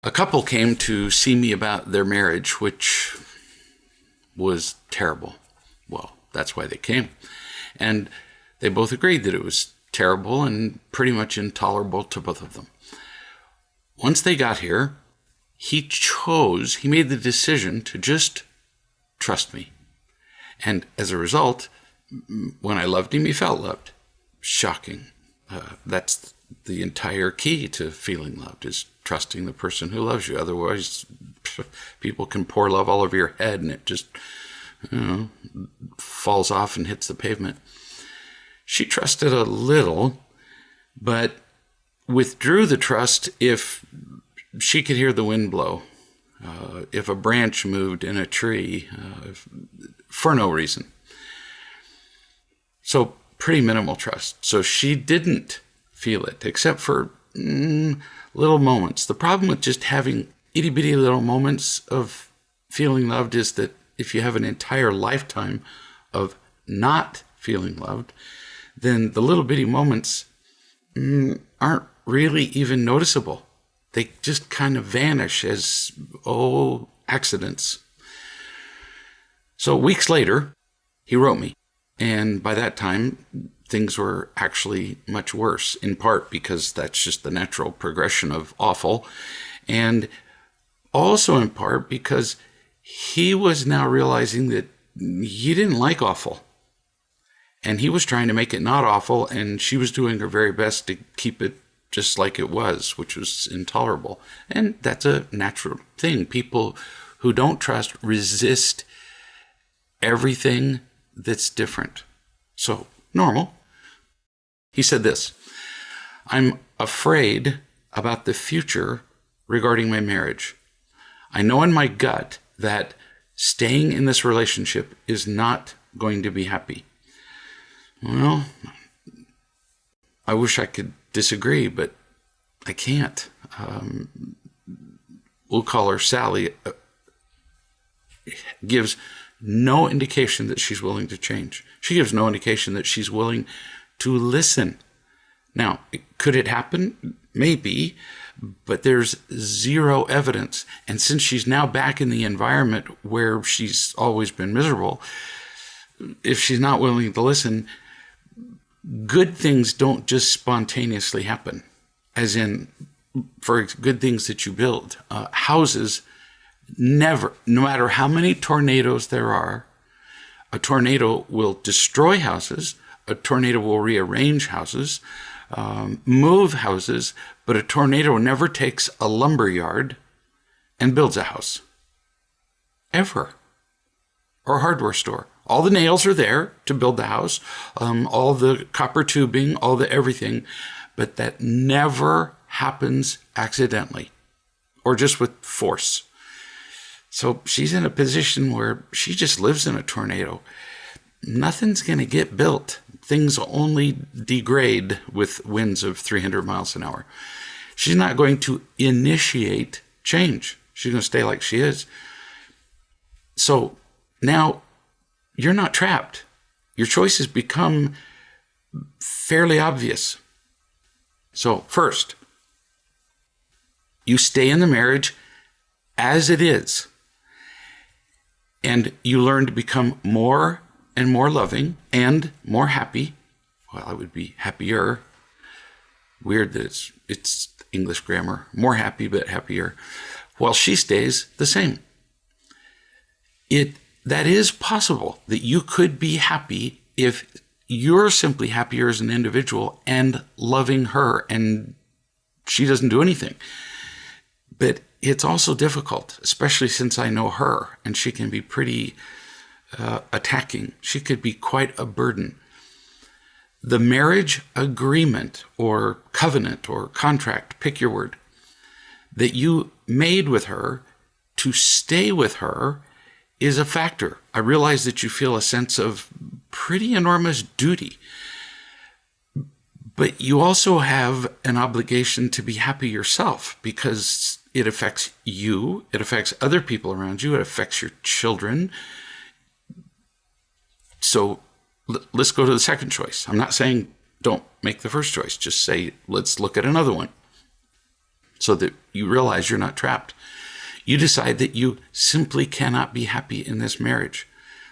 A couple came to see me about their marriage, which was terrible. Well, that's why they came. And they both agreed that it was terrible and pretty much intolerable to both of them. Once they got here, he made the decision to just trust me. And as a result, when I loved him, he felt loved. Shocking. That's the entire key to feeling loved, is trusting the person who loves you. Otherwise, people can pour love all over your head and it just, falls off and hits the pavement. She trusted a little, but withdrew the trust if she could hear the wind blow, if a branch moved in a tree, for no reason. So pretty minimal trust. So she didn't feel it, except for little moments. The problem with just having itty-bitty little moments of feeling loved is that if you have an entire lifetime of not feeling loved, then the little bitty moments aren't really even noticeable. They just kind of vanish as, accidents. So weeks later, he wrote me. And by that time, things were actually much worse, in part because that's just the natural progression of awful. And also in part because he was now realizing that he didn't like awful. And he was trying to make it not awful, and she was doing her very best to keep it just like it was, which was intolerable. And that's a natural thing. People who don't trust resist everything that's different. So, normal. He said this: I'm afraid about the future regarding my marriage. I know in my gut that staying in this relationship is not going to be happy. Well, I wish I could disagree, but I can't. We'll call her Sally. Gives no indication that she's willing to change. She gives no indication that she's willing to listen. Now, could it happen? Maybe, but there's zero evidence. And since she's now back in the environment where she's always been miserable, if she's not willing to listen, good things don't just spontaneously happen. As in, for good things that you build. Houses never, no matter how many tornadoes there are, a tornado will destroy houses, a tornado will rearrange houses, move houses, but a tornado never takes a lumber yard and builds a house. Ever. Or a hardware store. All the nails are there to build the house, all the copper tubing, all the everything, but that never happens accidentally or just with force. So she's in a position where she just lives in a tornado. Nothing's going to get built. Things only degrade with winds of 300 miles an hour. She's not going to initiate change. She's going to stay like she is. So now you're not trapped. Your choices become fairly obvious. So first, you stay in the marriage as it is, and you learn to become more and more loving and more happy. Well, I would be happier. Weird that it's English grammar. More happy, but happier. While she stays the same. That is possible, that you could be happy if you're simply happier as an individual and loving her and she doesn't do anything. But it's also difficult, especially since I know her and she can be pretty attacking. She could be quite a burden. The marriage agreement or covenant or contract, pick your word, that you made with her to stay with her is a factor. I realize that you feel a sense of pretty enormous duty, but you also have an obligation to be happy yourself because it affects you, it affects other people around you, it affects your children. So let's go to the second choice. I'm not saying don't make the first choice, just say, let's look at another one. so that you realize you're not trapped. You decide that you simply cannot be happy in this marriage,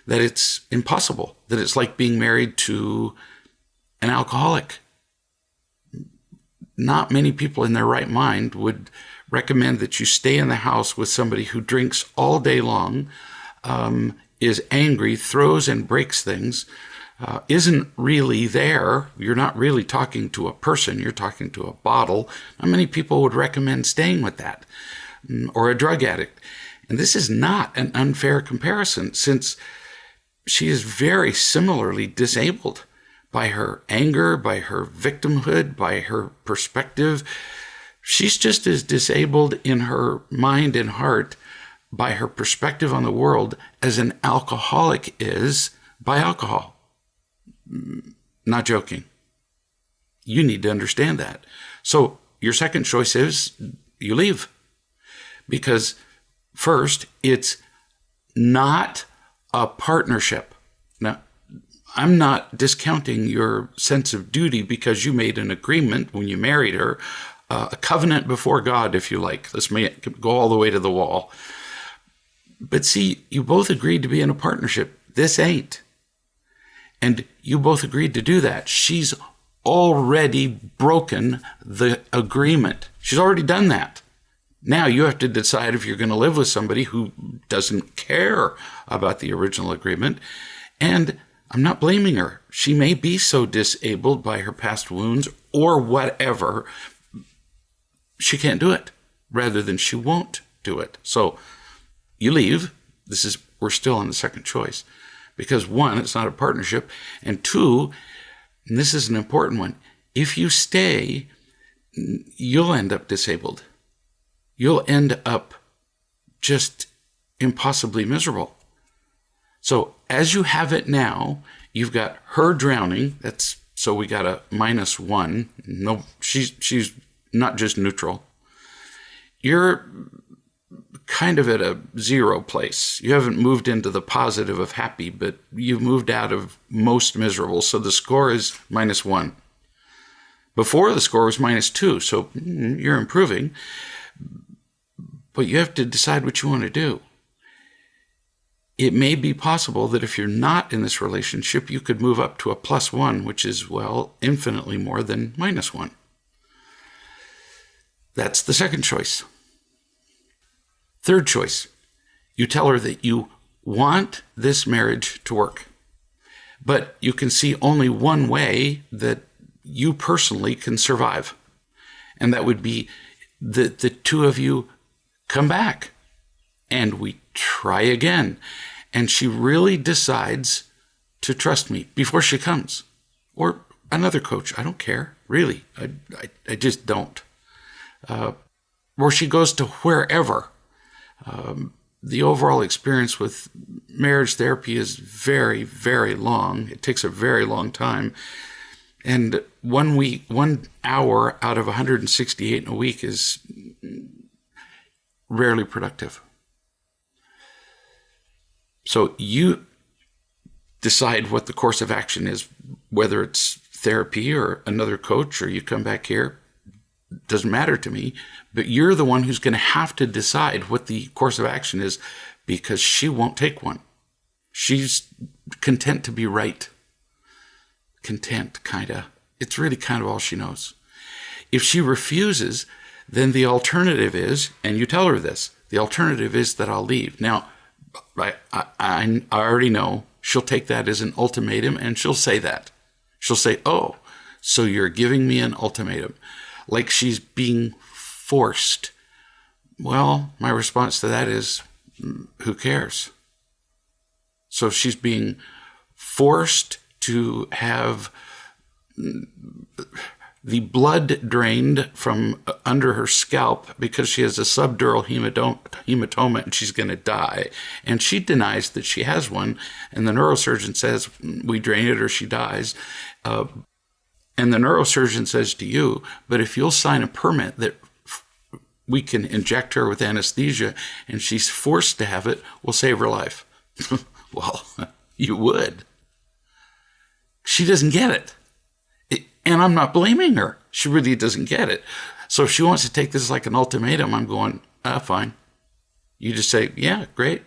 that it's impossible, that it's like being married to an alcoholic. Not many people in their right mind would recommend that you stay in the house with somebody who drinks all day long, is angry, throws and breaks things, isn't really there. You're not really talking to a person, you're talking to a bottle. Not many people would recommend staying with that, or a drug addict. And this is not an unfair comparison, since she is very similarly disabled by her anger, by her victimhood, by her perspective. She's just as disabled in her mind and heart by her perspective on the world as an alcoholic is by alcohol. Not joking. You need to understand that. So your second choice is you leave. Because first, it's not a partnership. Now, I'm not discounting your sense of duty because you made an agreement when you married her, a covenant before God, if you like. This may go all the way to the wall. But see, you both agreed to be in a partnership. This ain't. And you both agreed to do that. She's already broken the agreement. She's already done that. Now you have to decide if you're going to live with somebody who doesn't care about the original agreement. And I'm not blaming her. She may be so disabled by her past wounds or whatever, she can't do it, rather than she won't do it. So you leave. We're still on the second choice. Because one, it's not a partnership. And two, and this is an important one, if you stay, you'll end up disabled. You'll end up just impossibly miserable. So as you have it now, you've got her drowning. So we got a -1. No, she's not just neutral. You're kind of at a zero place. You haven't moved into the positive of happy, but you've moved out of most miserable. So the score is -1. Before, the score was -2. So you're improving. But you have to decide what you want to do. It may be possible that if you're not in this relationship, you could move up to a +1, which is, well, infinitely more than -1. That's the second choice. Third choice, you tell her that you want this marriage to work, but you can see only one way that you personally can survive. And that would be that the two of you come back and we try again. And she really decides to trust me before she comes, or another coach. I don't care, really. I just don't. Or she goes to wherever. The overall experience with marriage therapy is very, very long. It takes a very long time. And 1 hour out of 168 in a week is rarely productive. So you decide what the course of action is, whether it's therapy or another coach or you come back here. Doesn't matter to me, but you're the one who's going to have to decide what the course of action is, because she won't take one. She's content to be right. Content, kind of. It's really kind of all she knows. If she refuses, then the alternative is, and you tell her this, the alternative is that I'll leave. Now, I already know she'll take that as an ultimatum, and she'll say that. She'll say, oh, so you're giving me an ultimatum. Like she's being forced. Well, my response to that is, who cares? So if she's being forced to have the blood drained from under her scalp because she has a subdural hematoma and she's going to die. And she denies that she has one. And the neurosurgeon says, we drain it or she dies. And the neurosurgeon says to you, but if you'll sign a permit that we can inject her with anesthesia and she's forced to have it, we'll save her life. Well, you would. She doesn't get it. And I'm not blaming her. She really doesn't get it. So if she wants to take this like an ultimatum, I'm going, fine. You just say, yeah, great.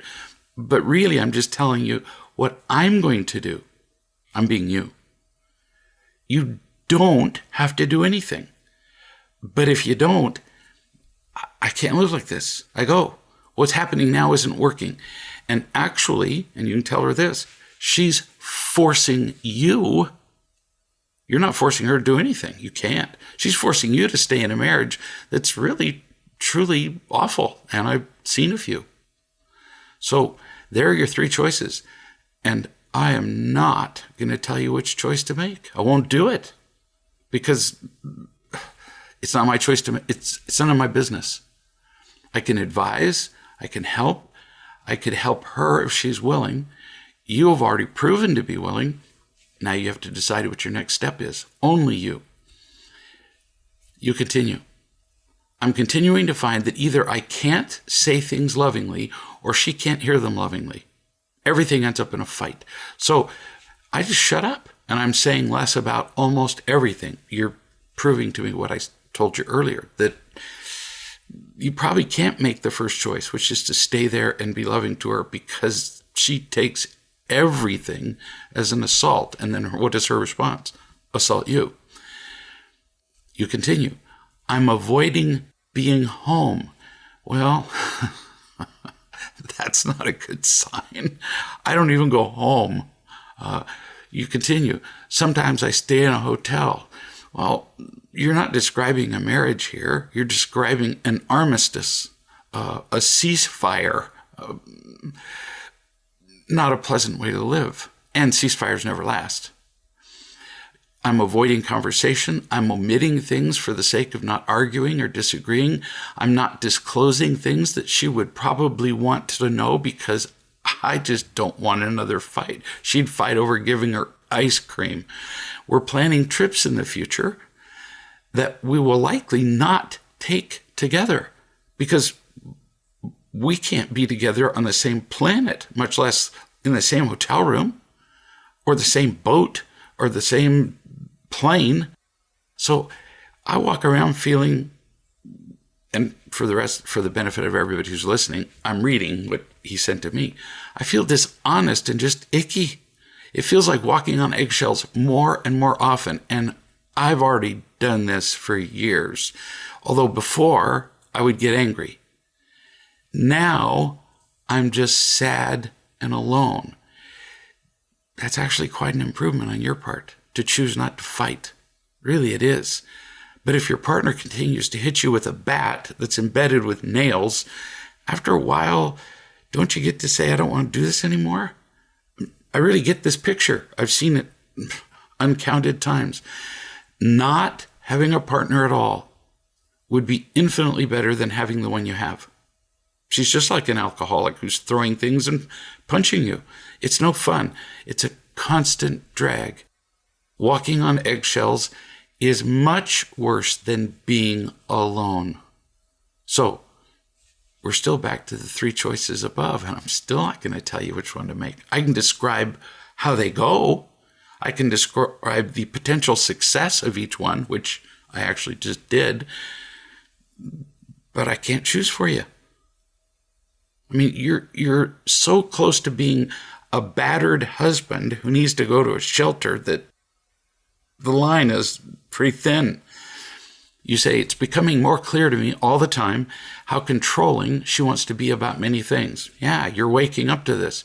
But really, I'm just telling you what I'm going to do. I'm being you. You don't have to do anything. But if you don't, I can't live like this. I go, what's happening now isn't working. And actually, and you can tell her this, she's forcing you. You're not forcing her to do anything. You can't. She's forcing you to stay in a marriage that's really, truly awful. And I've seen a few. So there are your three choices. And I am not going to tell you which choice to make. I won't do it because it's not my choice to make. It's none of my business. I can advise. I can help. I could help her if she's willing. You have already proven to be willing. Now you have to decide what your next step is. Only you. You continue. I'm continuing to find that either I can't say things lovingly or she can't hear them lovingly. Everything ends up in a fight. So I just shut up and I'm saying less about almost everything. You're proving to me what I told you earlier, that you probably can't make the first choice, which is to stay there and be loving to her, because she takes everything as an assault. And then what is her response? Assault you. You continue. I'm avoiding being home. Well, that's not a good sign. I don't even go home. You continue. Sometimes I stay in a hotel. Well, you're not describing a marriage here. You're describing an armistice, a ceasefire. Not a pleasant way to live. And ceasefires never last. I'm avoiding conversation. I'm omitting things for the sake of not arguing or disagreeing. I'm not disclosing things that she would probably want to know because I just don't want another fight. She'd fight over giving her ice cream. We're planning trips in the future that we will likely not take together because we can't be together on the same planet, much less in the same hotel room or the same boat or the same plane. So I walk around feeling, and for the benefit of everybody who's listening, I'm reading what he sent to me. I feel dishonest and just icky. It feels like walking on eggshells more and more often. And I've already done this for years. Although before I would get angry. Now I'm just sad and alone. That's actually quite an improvement on your part, to choose not to fight. Really, it is. But if your partner continues to hit you with a bat that's embedded with nails, after a while, don't you get to say, I don't want to do this anymore? I really get this picture. I've seen it uncounted times. Not having a partner at all would be infinitely better than having the one you have. She's just like an alcoholic who's throwing things and punching you. It's no fun. It's a constant drag. Walking on eggshells is much worse than being alone. So we're still back to the three choices above, and I'm still not going to tell you which one to make. I can describe how they go. I can describe the potential success of each one, which I actually just did, but I can't choose for you. I mean, you're so close to being a battered husband who needs to go to a shelter that the line is pretty thin. You say, it's becoming more clear to me all the time how controlling she wants to be about many things. Yeah, you're waking up to this.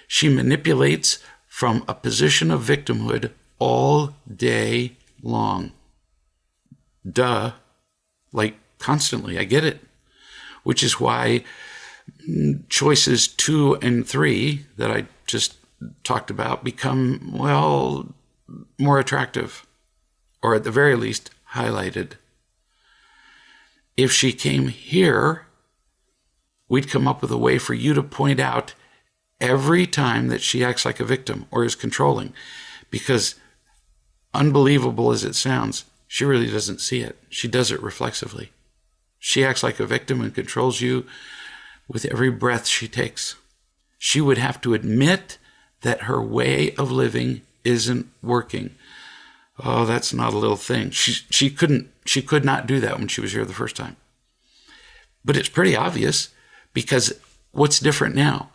She manipulates from a position of victimhood all day long. Duh. Like, constantly. I get it. Which is why choices 2 and 3 that I just talked about become, well, more attractive, or at the very least, highlighted. If she came here, we'd come up with a way for you to point out every time that she acts like a victim or is controlling, because unbelievable as it sounds, she really doesn't see it. She does it reflexively. She acts like a victim and controls you with every breath she takes. She would have to admit that her way of living isn't working. Oh, that's not a little thing. She could not do that when she was here the first time. But it's pretty obvious, because what's different now?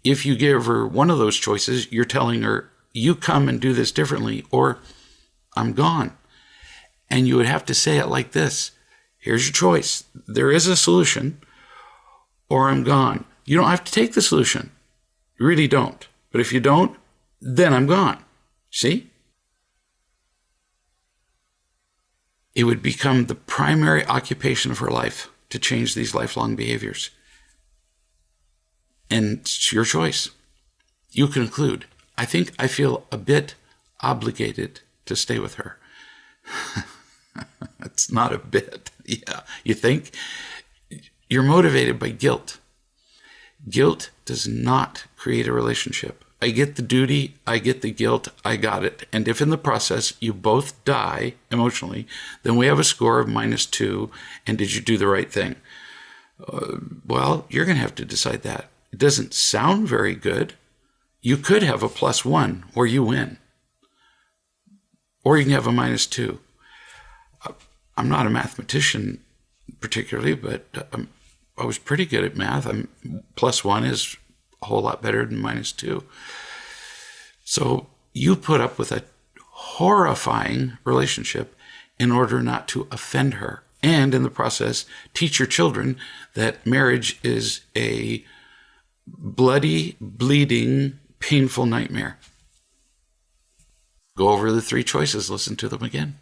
If you give her one of those choices, you're telling her, you come and do this differently, or I'm gone. And you would have to say it like this. Here's your choice. There is a solution, or I'm gone. You don't have to take the solution. You really don't. But if you don't, then I'm gone. See? It would become the primary occupation of her life to change these lifelong behaviors. And it's your choice. You conclude, I think I feel a bit obligated to stay with her. It's not a bit. Yeah. You think? You're motivated by guilt. Guilt does not create a relationship. I get the duty, I get the guilt, I got it. And if in the process you both die emotionally, then we have a score of -2. And did you do the right thing? Well, you're going to have to decide that. It doesn't sound very good. You could have a +1 where you win. Or you can have a -2. I'm not a mathematician particularly, but I was pretty good at math. +1 is a whole lot better than -2. So you put up with a horrifying relationship in order not to offend her. And in the process, teach your children that marriage is a bloody, bleeding, painful nightmare. Go over the 3 choices. Listen to them again.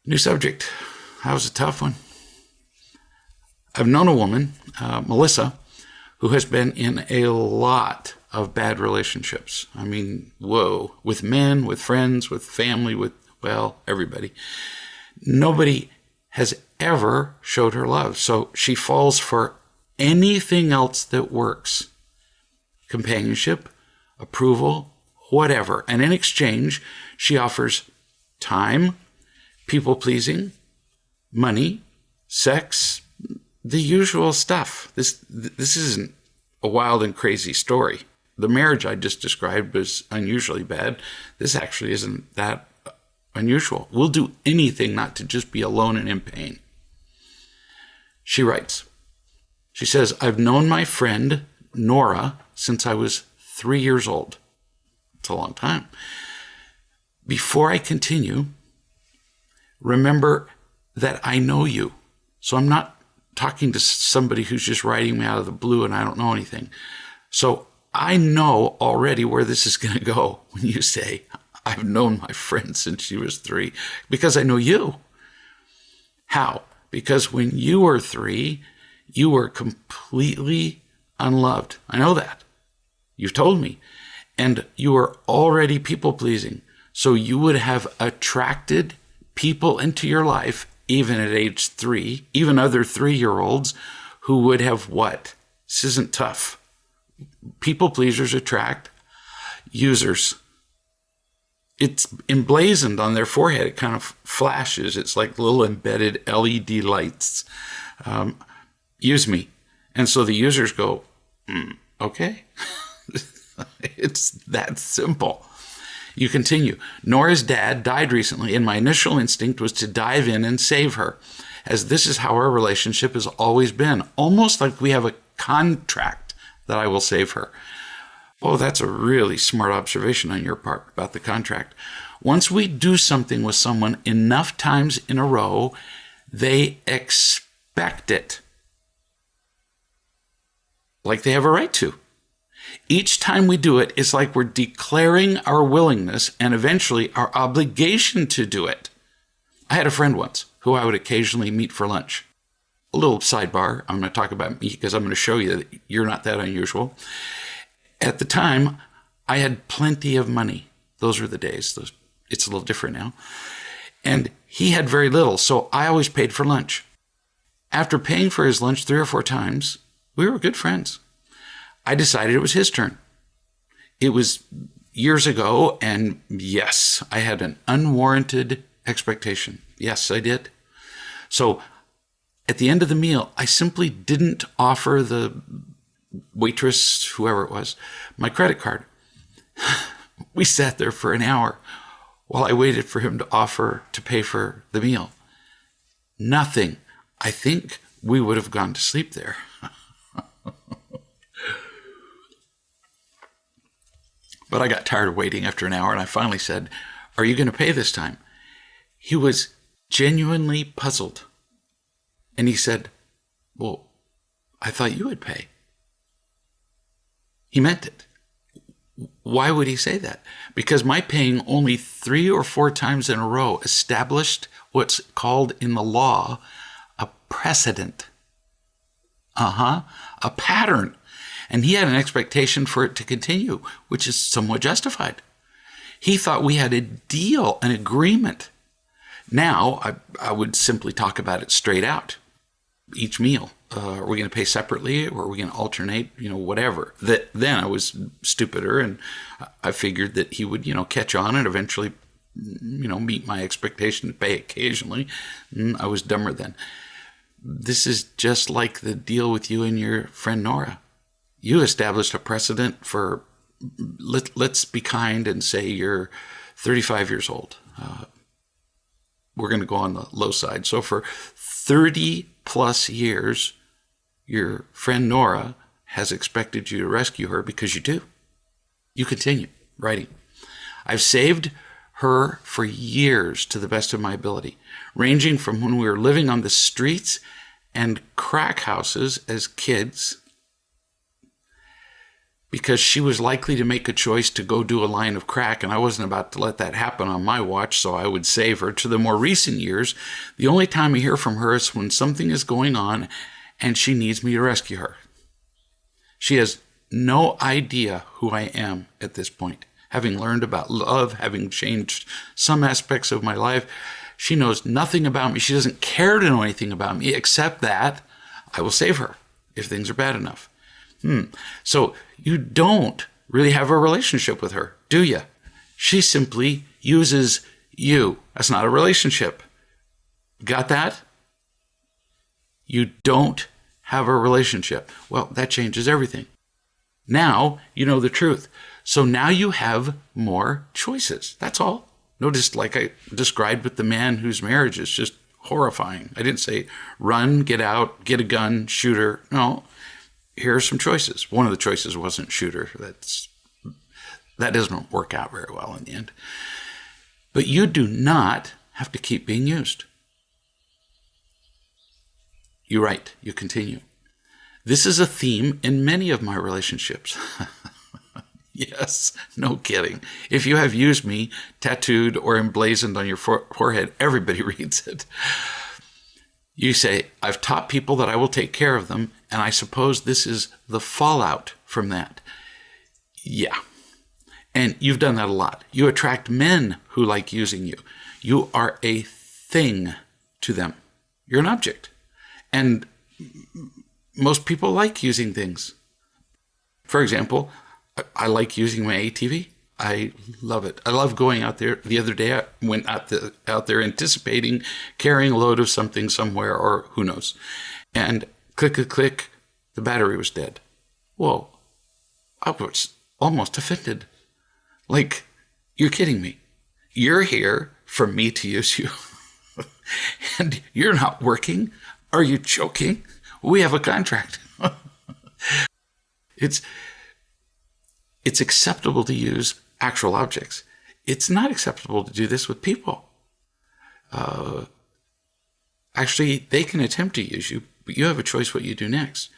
New subject. That was a tough one. I've known a woman, Melissa, who has been in a lot of bad relationships. I mean, whoa, with men, with friends, with family, with, well, everybody. Nobody has ever showed her love. So she falls for anything else that works. Companionship, approval, whatever. And in exchange, she offers time, people-pleasing, money, sex, the usual stuff. This isn't a wild and crazy story. The marriage I just described was unusually bad. This actually isn't that unusual. We'll do anything not to just be alone and in pain. She writes, she says, I've known my friend Nora since I was 3 years old. It's a long time. Before I continue, remember that I know you. So I'm not talking to somebody who's just writing me out of the blue and I don't know anything. So I know already where this is going to go when you say, I've known my friend since she was 3, because I know you. How? Because when you were 3, you were completely unloved. I know that. You've told me. And you were already people-pleasing. So you would have attracted people into your life, even at age 3, even other 3-year-olds who would have what? This isn't tough. People pleasers attract users. It's emblazoned on their forehead. It kind of flashes. It's like little embedded LED lights. Use me. And so the users go, okay. It's that simple. You continue. Nora's dad died recently, and my initial instinct was to dive in and save her, as this is how our relationship has always been, almost like we have a contract that I will save her. Oh, that's a really smart observation on your part about the contract. Once we do something with someone enough times in a row, they expect it. Like they have a right to. Each time we do it, it's like we're declaring our willingness and eventually our obligation to do it. I had a friend once who I would occasionally meet for lunch. A little sidebar. I'm going to talk about me because I'm going to show you that you're not that unusual. At the time, I had plenty of money. Those were the days. It's a little different now. And he had very little, so I always paid for lunch. After paying for his lunch 3 or 4 times, we were good friends. I decided it was his turn. It was years ago, and yes, I had an unwarranted expectation. Yes, I did. So at the end of the meal, I simply didn't offer the waitress, whoever it was, my credit card. We sat there for an hour while I waited for him to offer to pay for the meal. Nothing. I think we would have gone to sleep there. But I got tired of waiting after an hour, and I finally said, "Are you going to pay this time?" He was genuinely puzzled. And he said, "Well, I thought you would pay." He meant it. Why would he say that? Because my paying only 3 or 4 times in a row established what's called in the law a precedent. A pattern. And he had an expectation for it to continue, which is somewhat justified. He thought we had a deal, an agreement. Now, I would simply talk about it straight out. Each meal. Are we going to pay separately, or are we going to alternate, whatever. Then I was stupider, and I figured that he would, catch on and eventually, meet my expectation to pay occasionally. I was dumber then. This is just like the deal with you and your friend Nora. You established a precedent for, let's be kind and say you're 35 years old. We're going to go on the low side. So for 30 plus years, your friend Nora has expected you to rescue her because you do. You continue writing. I've saved her for years to the best of my ability, ranging from when we were living on the streets and crack houses as kids, because she was likely to make a choice to go do a line of crack, and I wasn't about to let that happen on my watch, so I would save her, to the more recent years. The only time I hear from her is when something is going on and she needs me to rescue her. She has no idea who I am at this point. Having learned about love, having changed some aspects of my life, she knows nothing about me. She doesn't care to know anything about me, except that I will save her if things are bad enough. So you don't really have a relationship with her, do you? She simply uses you. That's not a relationship. Got that? You don't have a relationship. Well, that changes everything. Now you know the truth. So now you have more choices. That's all. Notice, like I described with the man whose marriage is just horrifying. I didn't say run, get out, get a gun, shoot her. No. Here are some choices. One of the choices wasn't shooter. That doesn't work out very well in the end. But you do not have to keep being used. You write, you continue. This is a theme in many of my relationships. Yes, no kidding. If you have used me tattooed or emblazoned on your forehead, everybody reads it. You say, I've taught people that I will take care of them, and I suppose this is the fallout from that. Yeah. And you've done that a lot. You attract men who like using you. You are a thing to them. You're an object. And most people like using things. For example, I like using my ATV. I love it. I love going out there. The other day, I went out there anticipating carrying a load of something somewhere, or who knows. And click, the battery was dead. Whoa. I was almost offended. Like, you're kidding me. You're here for me to use you. And you're not working. Are you joking? We have a contract. It's acceptable to use actual objects. It's not acceptable to do this with people. Actually, they can attempt to use you, but you have a choice what you do next.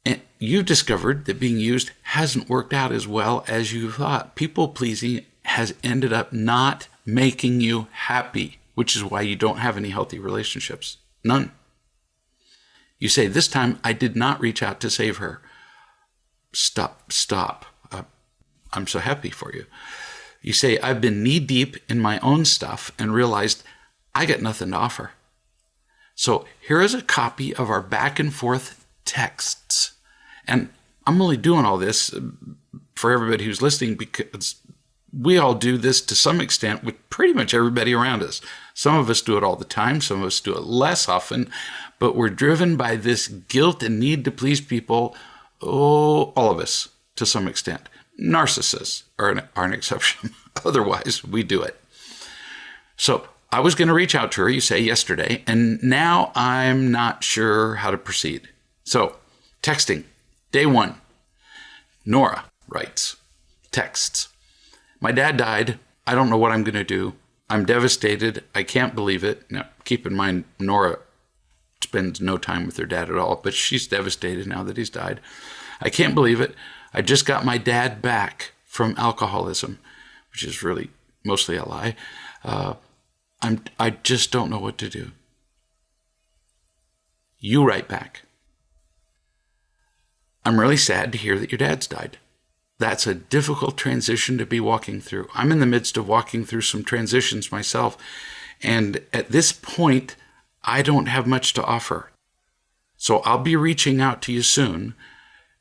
And you've discovered that being used hasn't worked out as well as you thought. People-pleasing has ended up not making you happy, which is why you don't have any healthy relationships. None. You say, this time I did not reach out to save her. Stop. I'm so happy for you. You say, I've been knee-deep in my own stuff and realized I got nothing to offer. So here is a copy of our back and forth texts. And I'm only doing all this for everybody who's listening because we all do this to some extent with pretty much everybody around us. Some of us do it all the time. Some of us do it less often. But we're driven by this guilt and need to please people. Oh, all of us to some extent. narcissists are an exception. Otherwise, we do it. So I was going to reach out to her, you say, yesterday, and now I'm not sure how to proceed. So texting, day 1, Nora writes, texts, my dad died. I don't know what I'm going to do. I'm devastated. I can't believe it. Now, keep in mind, Nora spends no time with her dad at all, but she's devastated now that he's died. I can't believe it. I just got my dad back from alcoholism, which is really mostly a lie. I just don't know what to do. You write back, I'm really sad to hear that your dad's died. That's a difficult transition to be walking through. I'm in the midst of walking through some transitions myself, and at this point, I don't have much to offer. So I'll be reaching out to you soon.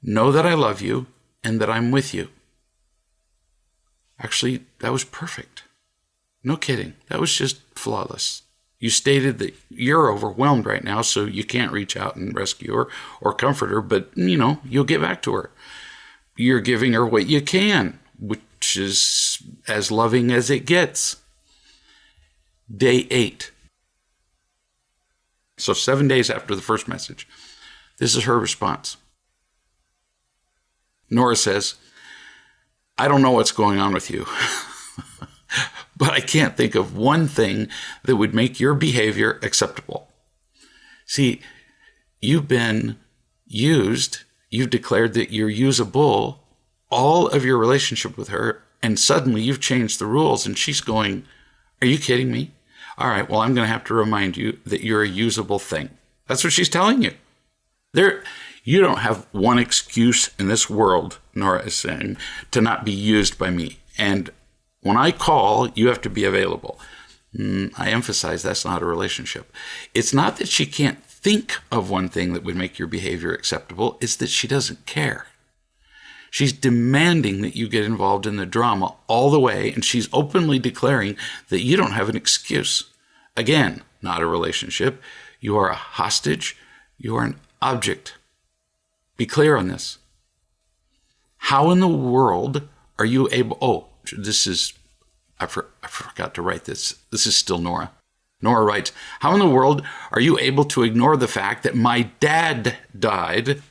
Know that I love you and that I'm with you. Actually, that was perfect. No kidding. That was just flawless. You stated that you're overwhelmed right now, so you can't reach out and rescue her or comfort her, but, you'll get back to her. You're giving her what you can, which is as loving as it gets. Day 8. So 7 days after the first message. This is her response. Nora says, I don't know what's going on with you, but I can't think of one thing that would make your behavior acceptable. See, you've been used. You've declared that you're usable all of your relationship with her, and suddenly you've changed the rules, and she's going, are you kidding me? All right, well, I'm going to have to remind you that you're a usable thing. That's what she's telling you. You don't have one excuse in this world, Nora is saying, to not be used by me. And when I call, you have to be available. I emphasize that's not a relationship. It's not that she can't think of one thing that would make your behavior acceptable. It's that she doesn't care. She's demanding that you get involved in the drama all the way, and she's openly declaring that you don't have an excuse. Again, not a relationship. You are a hostage. You are an object. Be clear on this. How in the world are you able... I forgot to write this. This is still Nora. Nora writes, how in the world are you able to ignore the fact that my dad died?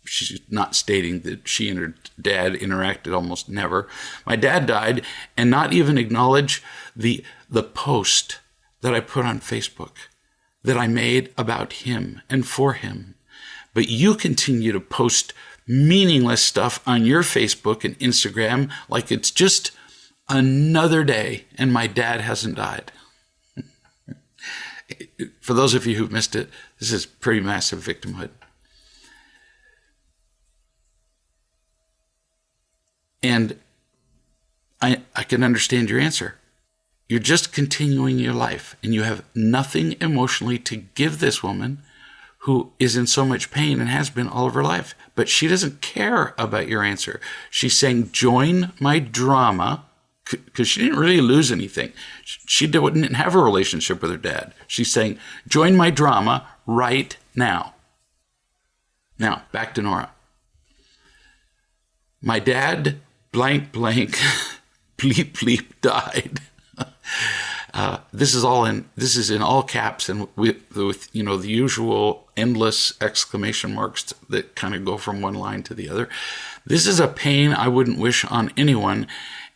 She's not stating that she and her dad interacted almost never. My dad died, and not even acknowledge the post that I put on Facebook that I made about him and for him. But you continue to post meaningless stuff on your Facebook and Instagram like it's just another day and my dad hasn't died. For those of you who've missed it, this is pretty massive victimhood. And I can understand your answer. You're just continuing your life, and you have nothing emotionally to give this woman who is in so much pain and has been all of her life. But she doesn't care about your answer. She's saying, join my drama, because she didn't really lose anything. She didn't have a relationship with her dad. She's saying, join my drama right now. Now, back to Nora. My dad, blank, blank, bleep, bleep, died. This is in all caps and with the usual endless exclamation marks that kind of go from one line to the other. This is a pain I wouldn't wish on anyone.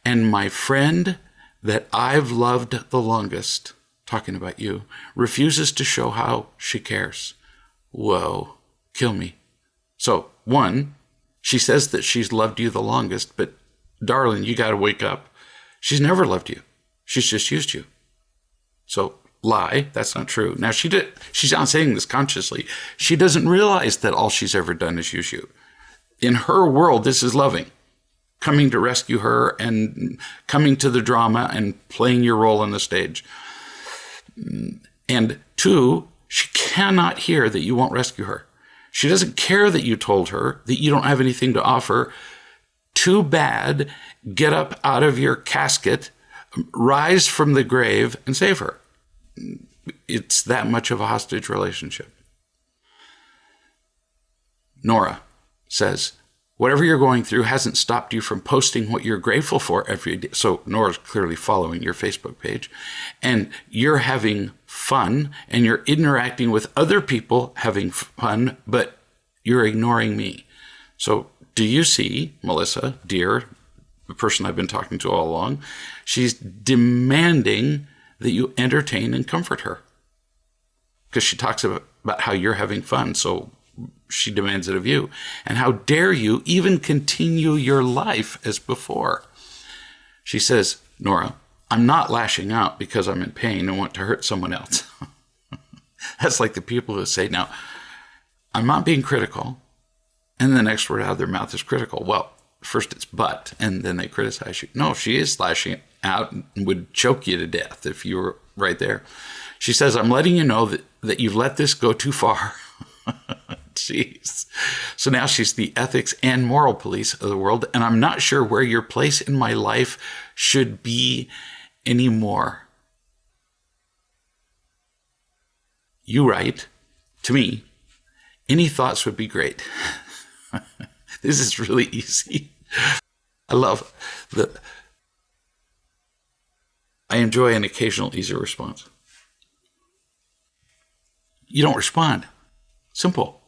And my friend that I've loved the longest, talking about you, refuses to show how she cares. Whoa, kill me. So, 1, she says that she's loved you the longest, but darling, you got to wake up. She's never loved you. She's just used you. So, lie, that's not true. Now, she's not saying this consciously. She doesn't realize that all she's ever done is use you. In her world, this is loving. Coming to rescue her and coming to the drama and playing your role on the stage. And 2, she cannot hear that you won't rescue her. She doesn't care that you told her that you don't have anything to offer. Too bad. Get up out of your casket, rise from the grave, and save her. It's that much of a hostage relationship. Nora says, Whatever you're going through hasn't stopped you from posting what you're grateful for every day. So Nora's clearly following your Facebook page, and you're having fun and you're interacting with other people having fun, but you're ignoring me. So do you see, Melissa, dear, the person I've been talking to all along, she's demanding that you entertain and comfort her because she talks about how you're having fun. So she demands it of you. And how dare you even continue your life as before? She says, Nora, I'm not lashing out because I'm in pain and want to hurt someone else. That's like the people who say, now, I'm not being critical. And the next word out of their mouth is critical. Well, first it's but, and then they criticize you. No, she is lashing out and would choke you to death if you were right there. She says, I'm letting you know that you've let this go too far. Jeez. So now she's the ethics and moral police of the world, and I'm not sure where your place in my life should be anymore. You write to me, any thoughts would be great. This is really easy. I enjoy an occasional easy response. You don't respond. Simple.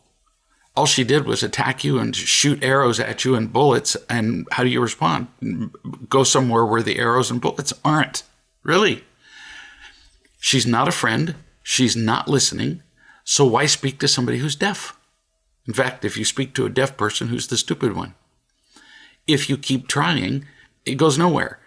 All she did was attack you and shoot arrows at you and bullets. And how do you respond? Go somewhere where the arrows and bullets aren't. Really. She's not a friend. She's not listening. So why speak to somebody who's deaf? In fact, if you speak to a deaf person, who's the stupid one? If you keep trying, it goes nowhere.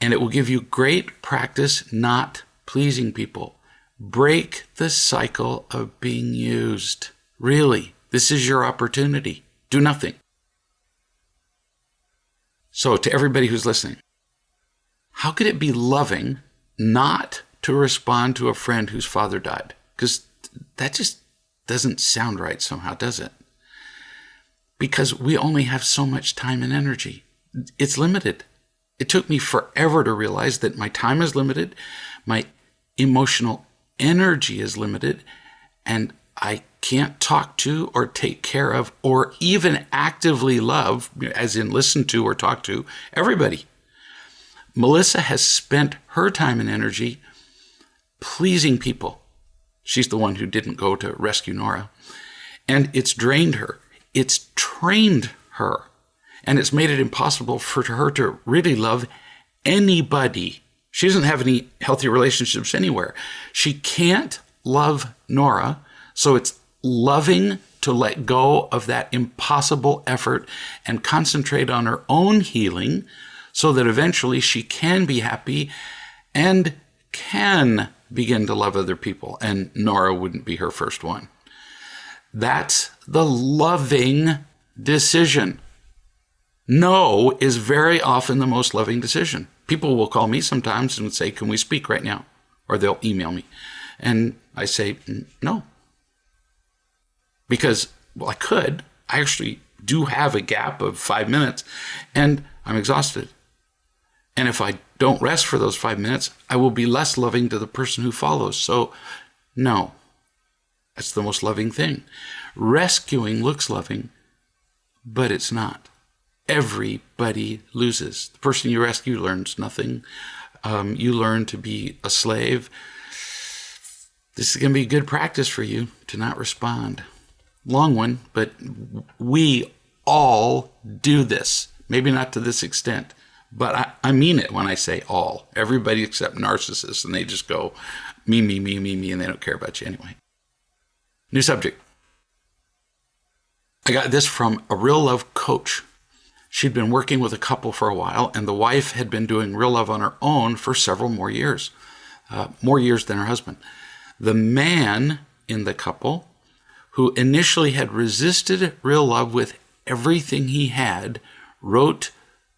And it will give you great practice not pleasing people. Break the cycle of being used. Really, this is your opportunity. Do nothing. So to everybody who's listening, how could it be loving not to respond to a friend whose father died? Because that just doesn't sound right somehow, does it? Because we only have so much time and energy. It's limited. It took me forever to realize that my time is limited, my emotional energy is limited, and I can't talk to or take care of or even actively love, as in listen to or talk to, everybody. Melissa has spent her time and energy pleasing people. She's the one who didn't go to rescue Nora. And it's drained her. It's trained her. And it's made it impossible for her to really love anybody. She doesn't have any healthy relationships anywhere. She can't love Nora, so it's loving to let go of that impossible effort and concentrate on her own healing so that eventually she can be happy and can begin to love other people. And Nora wouldn't be her first one. That's the loving decision. No is very often the most loving decision. People will call me sometimes and say, can we speak right now? Or they'll email me. And I say, no. Because, well, I could. I actually do have a gap of 5 minutes and I'm exhausted. And if I don't rest for those 5 minutes, I will be less loving to the person who follows. So, no. That's the most loving thing. Rescuing looks loving, but it's not. Everybody loses. The person you rescue learns nothing. You learn to be a slave. This is going to be good practice for you to not respond. Long one, but we all do this. Maybe not to this extent, but I mean it when I say all. Everybody except narcissists, and they just go, me, and they don't care about you anyway. New subject. I got this from a real love coach. She'd been working with a couple for a while, and the wife had been doing real love on her own for several more years than her husband. The man in the couple, who initially had resisted real love with everything he had, wrote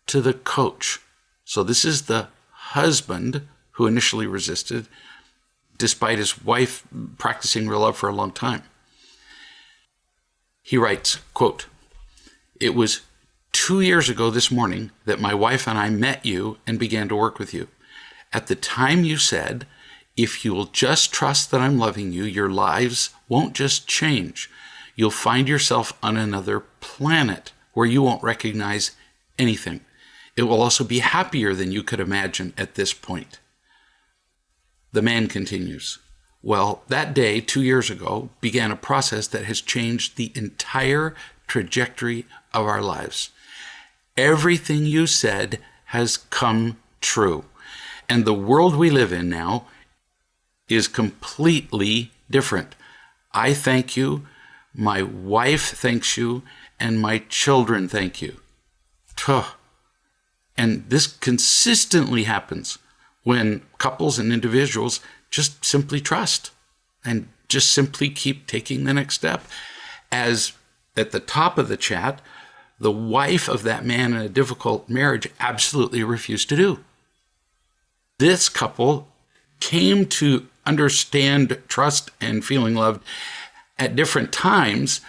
to the coach. So this is the husband who initially resisted, despite his wife practicing real love for a long time. He writes, quote, "It was 2 years ago this morning that my wife and I met you and began to work with you. At the time you said, if you will just trust that I'm loving you, your lives won't just change. You'll find yourself on another planet where you won't recognize anything. It will also be happier than you could imagine at this point. The man continues, well, that day 2 years ago began a process that has changed the entire trajectory of our lives. Everything you said has come true. And the world we live in now is completely different. I thank you, my wife thanks you, and my children thank you. Tuh. And this consistently happens when couples and individuals just simply trust and just simply keep taking the next step. As at the top of the chat, the wife of that man in a difficult marriage absolutely refused to do. This couple came to understand trust and feeling loved at different times,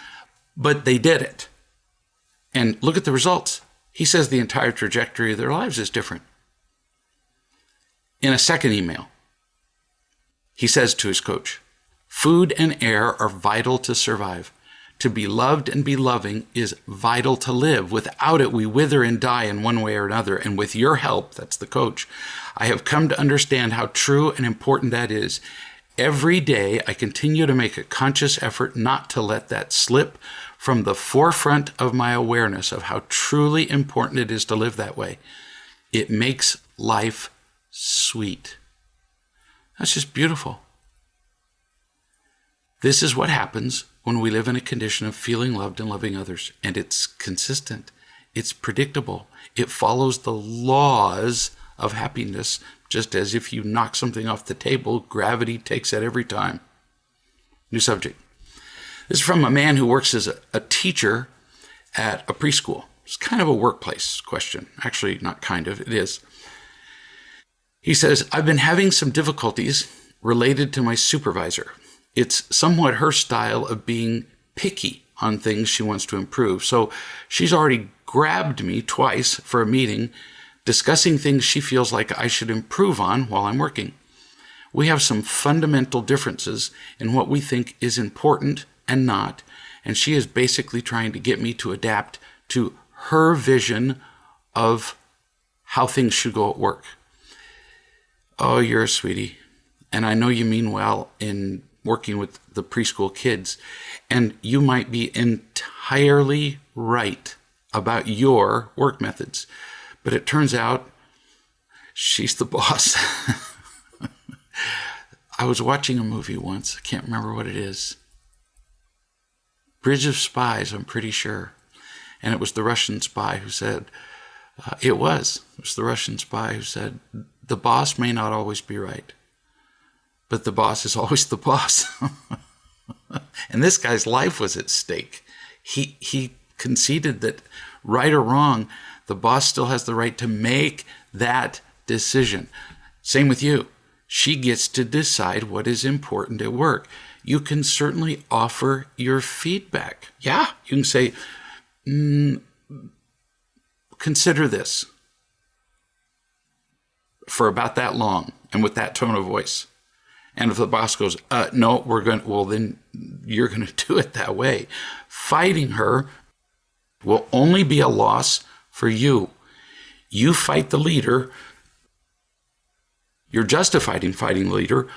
but they did it. And look at the results. He says the entire trajectory of their lives is different. In a second email, he says to his coach, food and air are vital to survive. To be loved and be loving is vital to live. Without it, we wither and die in one way or another. And with your help, that's the coach, I have come to understand how true and important that is. Every day, I continue to make a conscious effort not to let that slip from the forefront of my awareness of how truly important it is to live that way. It makes life sweet. That's just beautiful. This is what happens when we live in a condition of feeling loved and loving others. And it's consistent. It's predictable. It follows the laws of happiness, just as if you knock something off the table, gravity takes it every time. New subject. This is from a man who works as a teacher at a preschool. It's kind of a workplace question. Actually, not kind of, it is. He says, I've been having some difficulties related to my supervisor. It's somewhat her style of being picky on things she wants to improve. So she's already grabbed me twice for a meeting, discussing things she feels like I should improve on while I'm working. We have some fundamental differences in what we think is important and not, and she is basically trying to get me to adapt to her vision of how things should go at work. Oh, you're a sweetie. And I know you mean well in working with the preschool kids. And you might be entirely right about your work methods. But it turns out she's the boss. I was watching a movie once. I can't remember what it is. Bridge of Spies, I'm pretty sure. And it was the Russian spy who said, it was the Russian spy who said, the boss may not always be right, but the boss is always the boss. And this guy's life was at stake. He conceded that right or wrong, the boss still has the right to make that decision. Same with you. She gets to decide what is important at work. You can certainly offer your feedback. Yeah, you can say, consider this for about that long and with that tone of voice. And if the boss goes, no, then you're going to do it that way. Fighting her will only be a loss for you. You fight the leader. You're justified in fighting the leader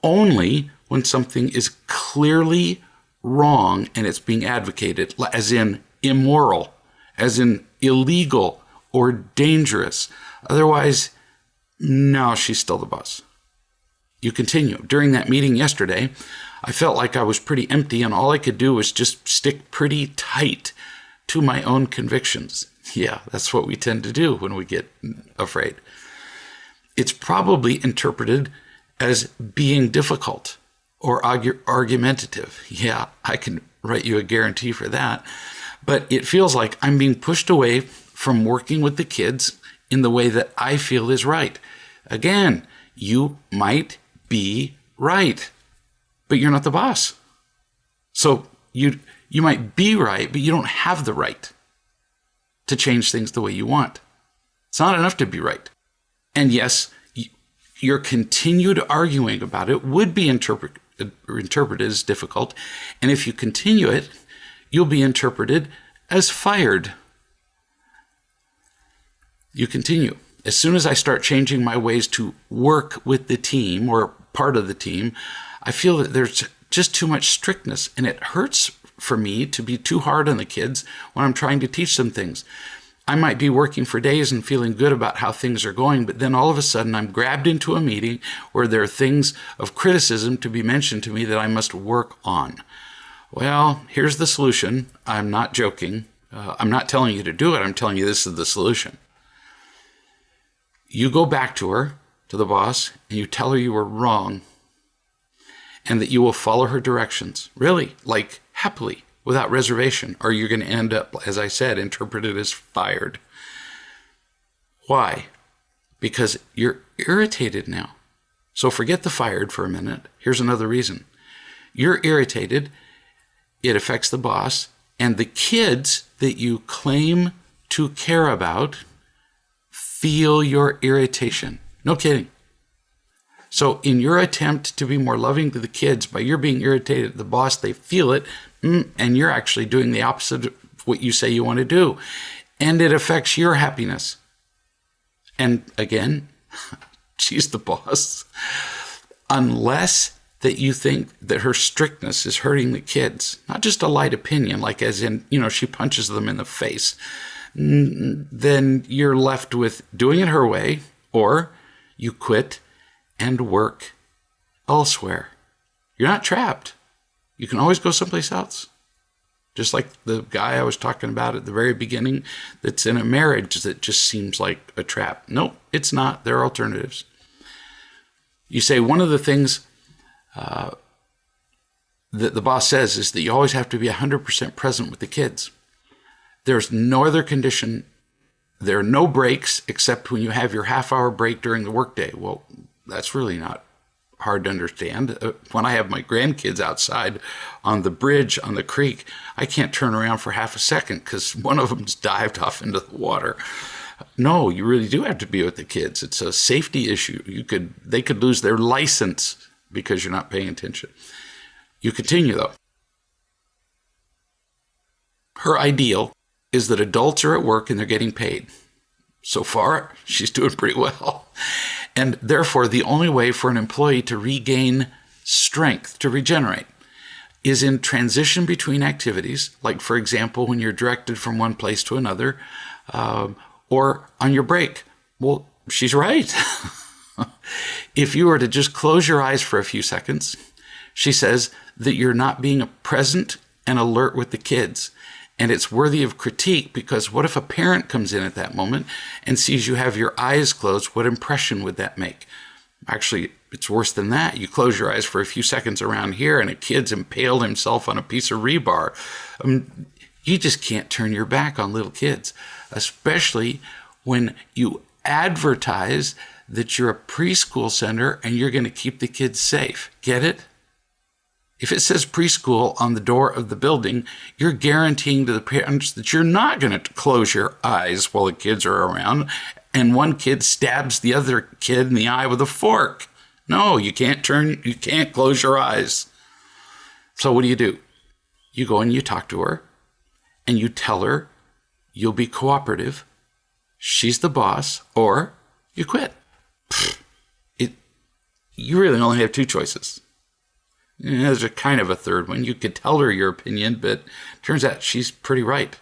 only when something is clearly wrong and it's being advocated, as in immoral, as in illegal or dangerous. Otherwise, no, she's still the boss. You continue. During that meeting yesterday, I felt like I was pretty empty and all I could do was just stick pretty tight to my own convictions. Yeah, that's what we tend to do when we get afraid. It's probably interpreted as being difficult or argumentative. Yeah, I can write you a guarantee for that. But it feels like I'm being pushed away from working with the kids in the way that I feel is right. Again, you might be right, but you're not the boss. So you might be right, but you don't have the right to change things the way you want. It's not enough to be right. And yes, your continued arguing about it would be interpreted as difficult. And if you continue it, you'll be interpreted as fired You continue. As soon as I start changing my ways to work with the team or part of the team, I feel that there's just too much strictness, and it hurts for me to be too hard on the kids when I'm trying to teach them things. I might be working for days and feeling good about how things are going, but then all of a sudden I'm grabbed into a meeting where there are things of criticism to be mentioned to me that I must work on. Well, here's the solution. I'm not joking. I'm not telling you to do it. I'm telling you this is the solution. You go back to her, to the boss, and you tell her you were wrong and that you will follow her directions. Really, like happily, without reservation, or you're going to end up, as I said, interpreted as fired. Why? Because you're irritated now. So forget the fired for a minute. Here's another reason. You're irritated. It affects the boss, and the kids that you claim to care about feel your irritation. No kidding. So in your attempt to be more loving to the kids, by your being irritated at the boss, they feel it, and you're actually doing the opposite of what you say you want to do. And it affects your happiness. And again, she's the boss. Unless that you think that her strictness is hurting the kids, not just a light opinion, like as in, she punches them in the face, then you're left with doing it her way, or you quit and work elsewhere. You're not trapped. You can always go someplace else. Just like the guy I was talking about at the very beginning that's in a marriage that just seems like a trap. Nope, it's not. There are alternatives. You say one of the things that the boss says is that you always have to be 100% present with the kids. There's no other condition. There are no breaks except when you have your half-hour break during the workday. Well, that's really not hard to understand. When I have my grandkids outside on the bridge on the creek, I can't turn around for half a second because one of them's dived off into the water. No, you really do have to be with the kids. It's a safety issue. They could lose their license because you're not paying attention. You continue, though. Her ideal is that adults are at work and they're getting paid. So far, she's doing pretty well. And therefore, the only way for an employee to regain strength, to regenerate, is in transition between activities, like, for example, when you're directed from one place to another, or on your break. Well, she's right. If you were to just close your eyes for a few seconds, she says that you're not being present and alert with the kids. And it's worthy of critique because what if a parent comes in at that moment and sees you have your eyes closed? What impression would that make? Actually, it's worse than that. You close your eyes for a few seconds around here and a kid's impaled himself on a piece of rebar. You just can't turn your back on little kids, especially when you advertise that you're a preschool center and you're going to keep the kids safe. Get it? If it says preschool on the door of the building, you're guaranteeing to the parents that you're not going to close your eyes while the kids are around and one kid stabs the other kid in the eye with a fork. No, you can't close your eyes. So what do? You go and you talk to her and you tell her you'll be cooperative. She's the boss, or you quit. You really only have two choices. There's a kind of a third one. You could tell her your opinion, but turns out she's pretty right.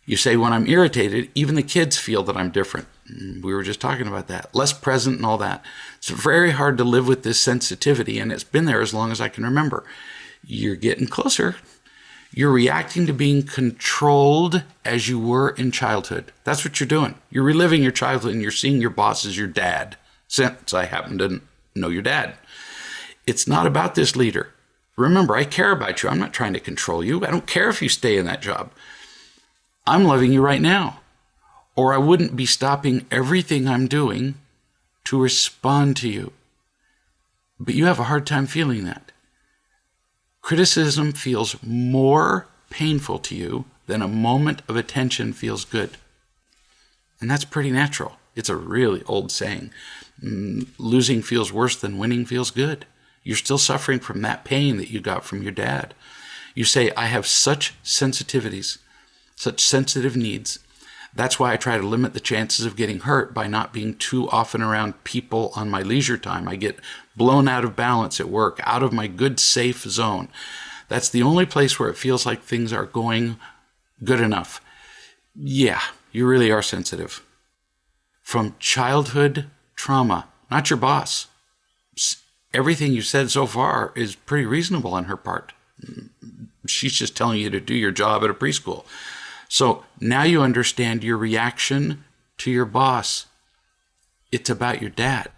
You say, when I'm irritated, even the kids feel that I'm different. We were just talking about that. Less present and all that. It's very hard to live with this sensitivity, and it's been there as long as I can remember. You're getting closer. You're reacting to being controlled as you were in childhood. That's what you're doing. You're reliving your childhood, and you're seeing your boss as your dad, since I happen to know your dad. It's not about this leader. Remember, I care about you. I'm not trying to control you. I don't care if you stay in that job. I'm loving you right now. Or I wouldn't be stopping everything I'm doing to respond to you. But you have a hard time feeling that. Criticism feels more painful to you than a moment of attention feels good. And that's pretty natural. It's a really old saying. Losing feels worse than winning feels good. You're still suffering from that pain that you got from your dad. You say, I have such sensitivities, such sensitive needs, That's why I try to limit the chances of getting hurt by not being too often around people on my leisure time. I get blown out of balance at work, out of my good, safe zone. That's the only place where it feels like things are going good enough. Yeah, you really are sensitive. From childhood trauma, not your boss. Everything you said so far is pretty reasonable on her part. She's just telling you to do your job at a preschool. So now you understand your reaction to your boss. It's about your dad.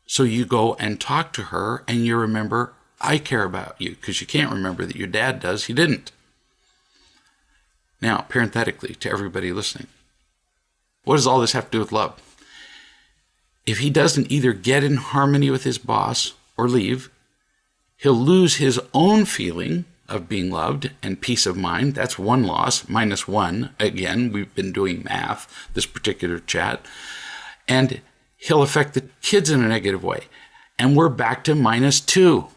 So you go and talk to her and you remember, I care about you, because you can't remember that your dad does. He didn't. Now, parenthetically, to everybody listening, what does all this have to do with love? If he doesn't either get in harmony with his boss or leave, he'll lose his own feeling of being loved and peace of mind. That's one loss, -1. Again, we've been doing math, this particular chat. And he'll affect the kids in a negative way. And we're back to -2.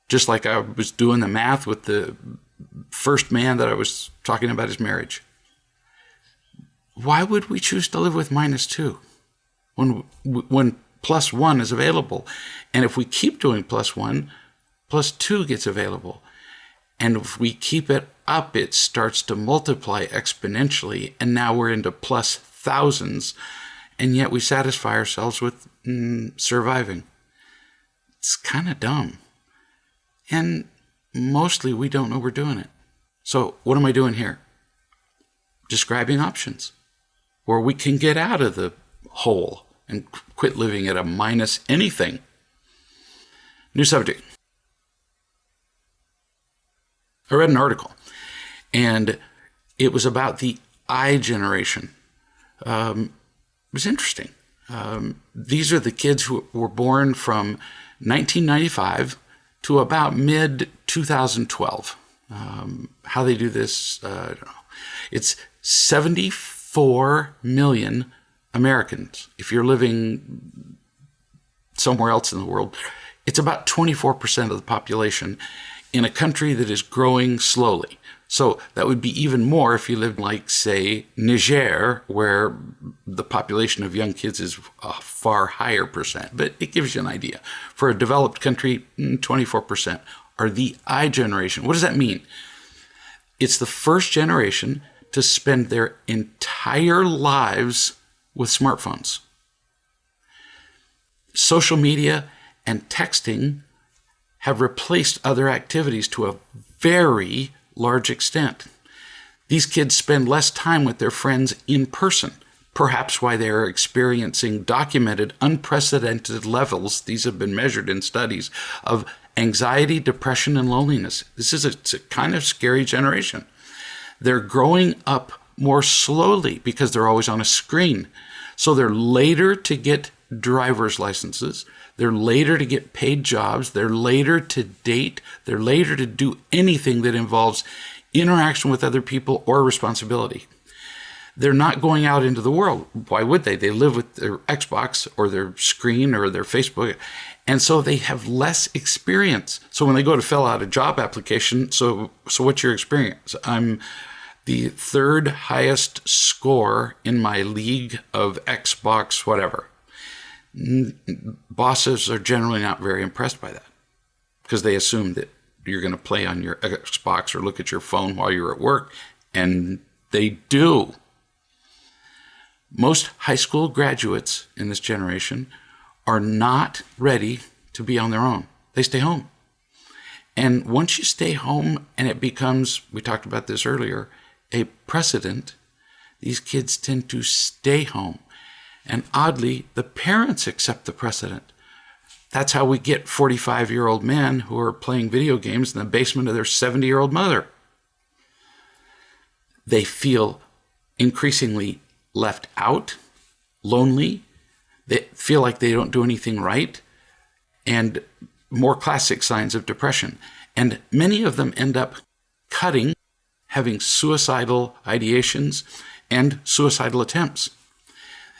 Just like I was doing the math with the first man that I was talking about his marriage. Why would we choose to live with -2 when +1 is available? And if we keep doing +1, +2 gets available. And if we keep it up, it starts to multiply exponentially. And now we're into plus thousands. And yet we satisfy ourselves with surviving. It's kind of dumb. And mostly we don't know we're doing it. So what am I doing here? Describing options where we can get out of the hole and quit living at a minus anything. New subject. I read an article, and it was about the I generation. It was interesting. These are the kids who were born from 1995 to about mid-2012. How they do this, I don't know. It's 74 million Americans. If you're living somewhere else in the world, it's about 24% of the population in a country that is growing slowly. So that would be even more if you lived like, say, Niger, where the population of young kids is a far higher percent. But it gives you an idea. For a developed country, 24% are the I generation. What does that mean? It's the first generation to spend their entire lives with smartphones. Social media and texting have replaced other activities to a very large extent. These kids spend less time with their friends in person, perhaps why they are experiencing documented, unprecedented levels, these have been measured in studies, of anxiety, depression, and loneliness. This is a kind of scary generation. They're growing up more slowly because they're always on a screen. So they're later to get driver's licenses. They're later to get paid jobs. They're later to date. They're later to do anything that involves interaction with other people or responsibility. They're not going out into the world. Why would they? They live with their Xbox or their screen or their Facebook. And so they have less experience. So when they go to fill out a job application, so what's your experience? I'm the third highest score in my league of Xbox, whatever. Bosses are generally not very impressed by that because they assume that you're going to play on your Xbox or look at your phone while you're at work, and they do. Most high school graduates in this generation are not ready to be on their own. They stay home. And once you stay home and it becomes, we talked about this earlier, a precedent, these kids tend to stay home. And oddly, the parents accept the precedent. That's how we get 45-year-old men who are playing video games in the basement of their 70-year-old mother. They feel increasingly left out, lonely. They feel like they don't do anything right, and more classic signs of depression. And many of them end up cutting, having suicidal ideations and suicidal attempts.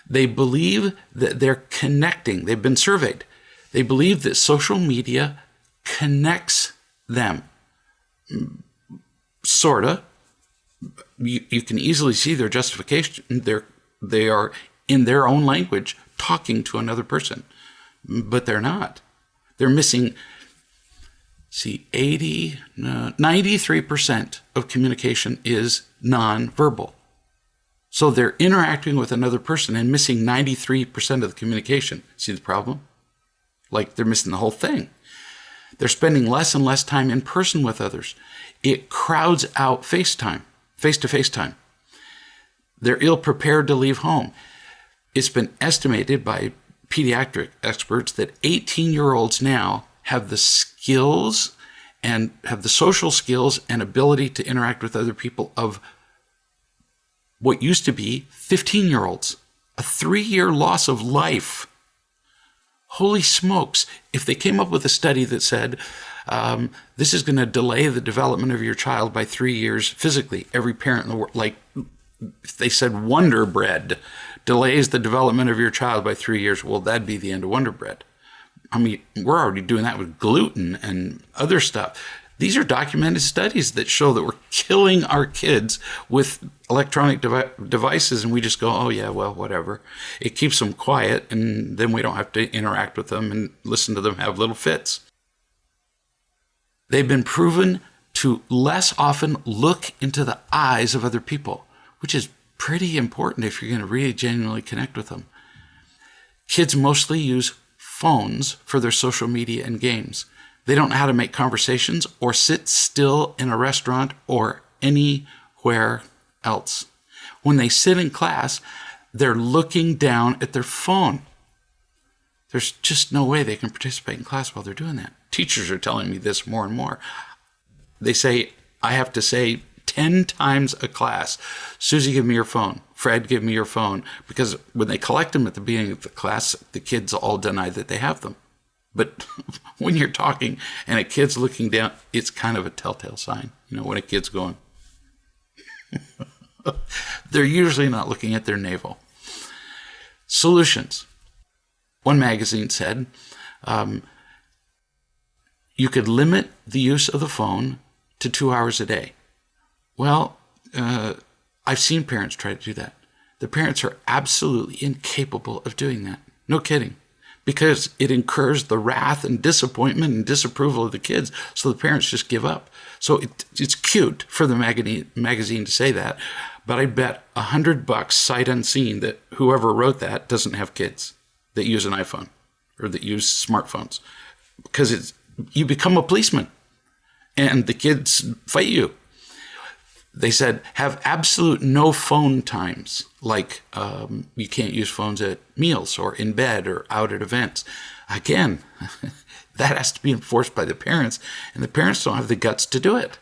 They believe that they're connecting. They've been surveyed. They believe that social media connects them. Sorta. you can easily see their justification. They are in their own language talking to another person, but they're not. They're missing, 93% of communication is nonverbal. So they're interacting with another person and missing 93% of the communication. See the problem? Like, they're missing the whole thing. They're spending less and less time in person with others. It crowds out FaceTime, face-to-face time. They're ill-prepared to leave home. It's been estimated by pediatric experts that 18-year-olds now have the skills and have the social skills and ability to interact with other people of what used to be 15-year-olds. A 3-year loss of life. Holy smokes. If they came up with a study that said, this is going to delay the development of your child by 3 years physically, every parent in the world, like if they said Wonder Bread delays the development of your child by 3 years, well, that'd be the end of Wonder Bread. I mean, we're already doing that with gluten and other stuff. These are documented studies that show that we're killing our kids with electronic devices, and we just go, oh yeah, well, whatever. It keeps them quiet, and then we don't have to interact with them and listen to them have little fits. They've been proven to less often look into the eyes of other people, which is pretty important if you're going to really genuinely connect with them. Kids mostly use phones for their social media and games. They don't know how to make conversations or sit still in a restaurant or anywhere else. When they sit in class, they're looking down at their phone. There's just no way they can participate in class while they're doing that. Teachers are telling me this more and more. They say, I have to say 10 times a class, Susie, give me your phone. Fred, give me your phone. Because when they collect them at the beginning of the class, the kids all deny that they have them. But when you're talking and a kid's looking down, it's kind of a telltale sign, when a kid's going. They're usually not looking at their navel. Solutions. One magazine said, you could limit the use of the phone to 2 hours a day. Well, I've seen parents try to do that. The parents are absolutely incapable of doing that. No kidding. Because it incurs the wrath and disappointment and disapproval of the kids, so the parents just give up. So it's cute for the magazine to say that, but I bet $100 sight unseen that whoever wrote that doesn't have kids that use an iPhone or that use smartphones, because you become a policeman and the kids fight you. They said, have absolute no phone times, like you can't use phones at meals or in bed or out at events. Again, that has to be enforced by the parents, and the parents don't have the guts to do it.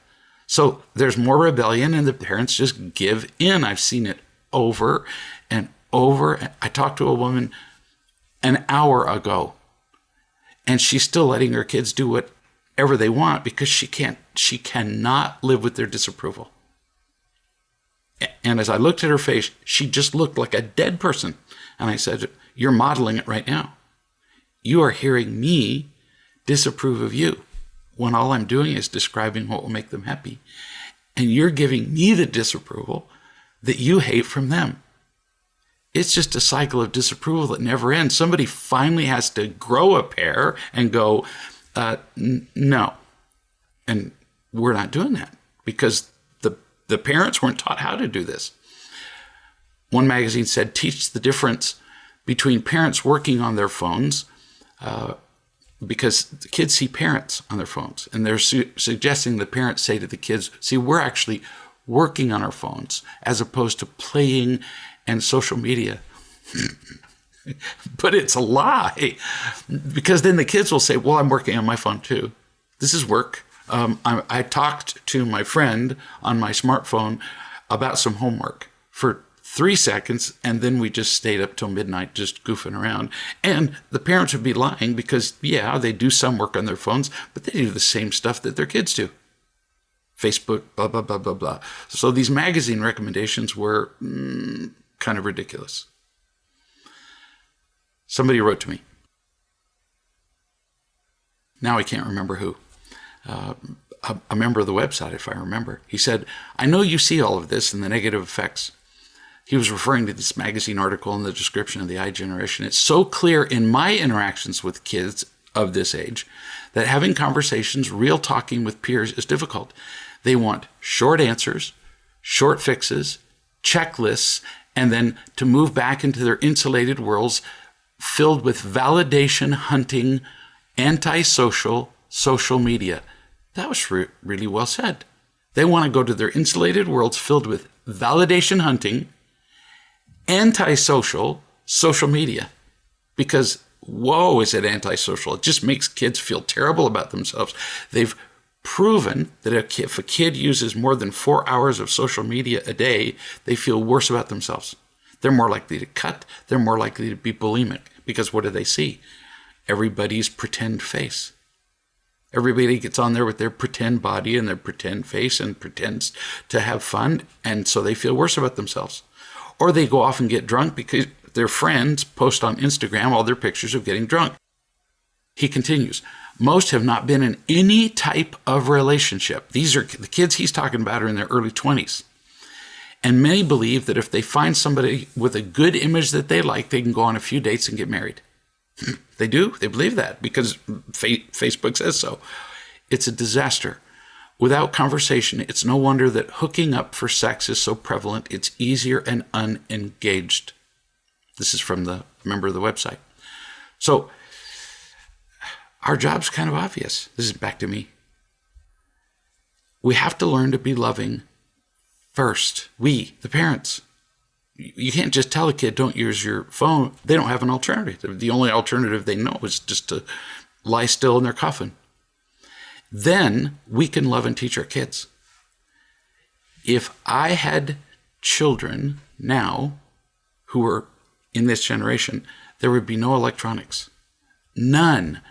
So there's more rebellion, and the parents just give in. I've seen it over and over. I talked to a woman an hour ago, and she's still letting her kids do whatever they want because she cannot live with their disapproval. And as I looked at her face, she just looked like a dead person. And I said, you're modeling it right now. You are hearing me disapprove of you when all I'm doing is describing what will make them happy. And you're giving me the disapproval that you hate from them. It's just a cycle of disapproval that never ends. Somebody finally has to grow a pair and go, no. And we're not doing that because the parents weren't taught how to do this. One magazine said, teach the difference between parents working on their phones, because the kids see parents on their phones. And they're suggesting the parents say to the kids, see, we're actually working on our phones as opposed to playing and social media. But it's a lie, because then the kids will say, well, I'm working on my phone too. This is work. I talked to my friend on my smartphone about some homework for 3 seconds, and then we just stayed up till midnight just goofing around. And the parents would be lying because, yeah, they do some work on their phones, but they do the same stuff that their kids do. Facebook, blah, blah, blah, blah, blah. So these magazine recommendations were kind of ridiculous. Somebody wrote to me. Now I can't remember who. a member of the website, if I remember. He said, I know you see all of this and the negative effects. He was referring to this magazine article in the description of the iGeneration. It's so clear in my interactions with kids of this age that having conversations, real talking with peers is difficult. They want short answers, short fixes, checklists, and then to move back into their insulated worlds filled with validation hunting, antisocial, social media. That was really well said. They want to go to their insulated worlds filled with validation hunting, antisocial, social media. Because, whoa, is it antisocial? It just makes kids feel terrible about themselves. They've proven that if a kid uses more than 4 hours of social media a day, they feel worse about themselves. They're more likely to cut. They're more likely to be bulimic. Because what do they see? Everybody's pretend face. Everybody gets on there with their pretend body and their pretend face and pretends to have fun, and so they feel worse about themselves. Or they go off and get drunk because their friends post on Instagram all their pictures of getting drunk. He continues, most have not been in any type of relationship. These are the kids he's talking about are in their early 20s. And many believe that if they find somebody with a good image that they like, they can go on a few dates and get married. They do. They believe that because Facebook says so. It's a disaster. Without conversation, it's no wonder that hooking up for sex is so prevalent. It's easier and unengaged. This is from the member of the website. So our job's kind of obvious. This is back to me. We have to learn to be loving first. We, the parents. You can't just tell a kid, don't use your phone. They don't have an alternative. The only alternative they know is just to lie still in their coffin. Then we can love and teach our kids. If I had children now who were in this generation, there would be no electronics. None.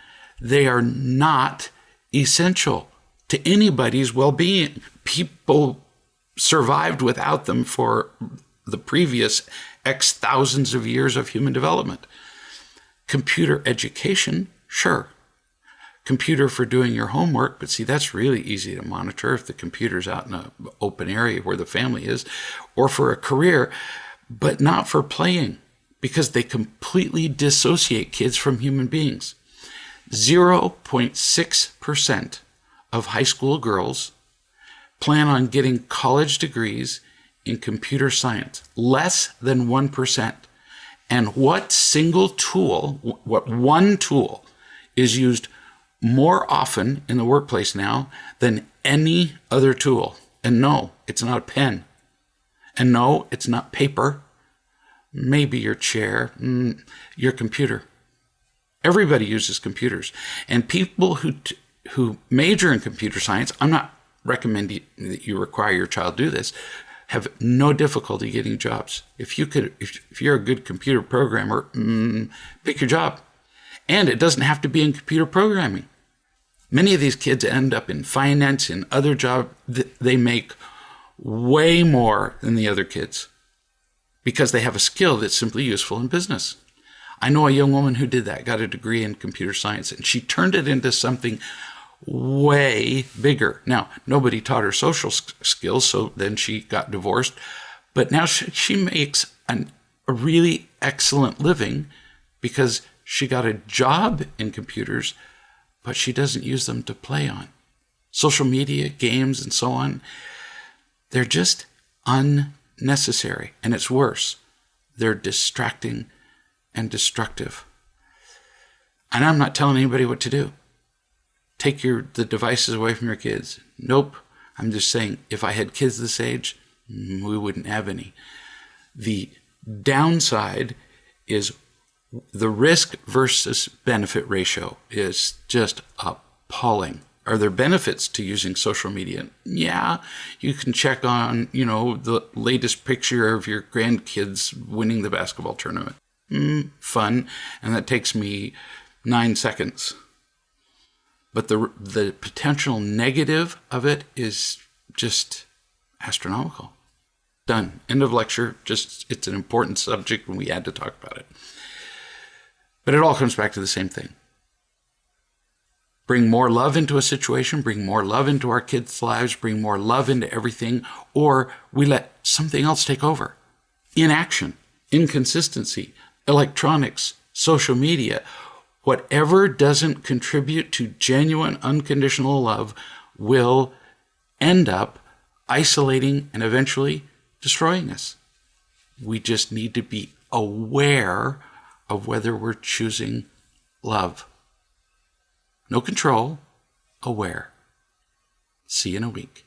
They are not essential to anybody's well-being. People survived without them for the previous X thousands of years of human development. Computer education, sure. Computer for doing your homework, but see, that's really easy to monitor if the computer's out in an open area where the family is, or for a career, but not for playing, because they completely dissociate kids from human beings. 0.6% of high school girls plan on getting college degrees in computer science, less than 1%. And what one tool is used more often in the workplace now than any other tool? And no, it's not a pen. And no, it's not paper. Maybe your chair, your computer. Everybody uses computers. And people who major in computer science, I'm not recommending that you require your child do this, have no difficulty getting jobs. If you're a good computer programmer, pick your job. And it doesn't have to be in computer programming. Many of these kids end up in finance and other jobs. They make way more than the other kids because they have a skill that's simply useful in business. I know a young woman who did that, got a degree in computer science, and she turned it into something way bigger. Now, nobody taught her social skills, so then she got divorced. But now she makes a really excellent living because she got a job in computers, but she doesn't use them to play on. Social media, games, and so on, they're just unnecessary. And it's worse. They're distracting and destructive. And I'm not telling anybody what to do. Take the devices away from your kids. Nope. I'm just saying, if I had kids this age, we wouldn't have any. The downside is the risk versus benefit ratio is just appalling. Are there benefits to using social media? Yeah, you can check on, the latest picture of your grandkids winning the basketball tournament. Fun. And that takes me 9 seconds. But the potential negative of it is just astronomical. Done. End of lecture. It's an important subject and we had to talk about it. But it all comes back to the same thing. bring more love into a situation, bring more love into our kids' lives, bring more love into everything, or we let something else take over. Inaction, inconsistency, electronics, social media, whatever doesn't contribute to genuine unconditional love will end up isolating and eventually destroying us. We just need to be aware of whether we're choosing love. No control, aware. See you in a week.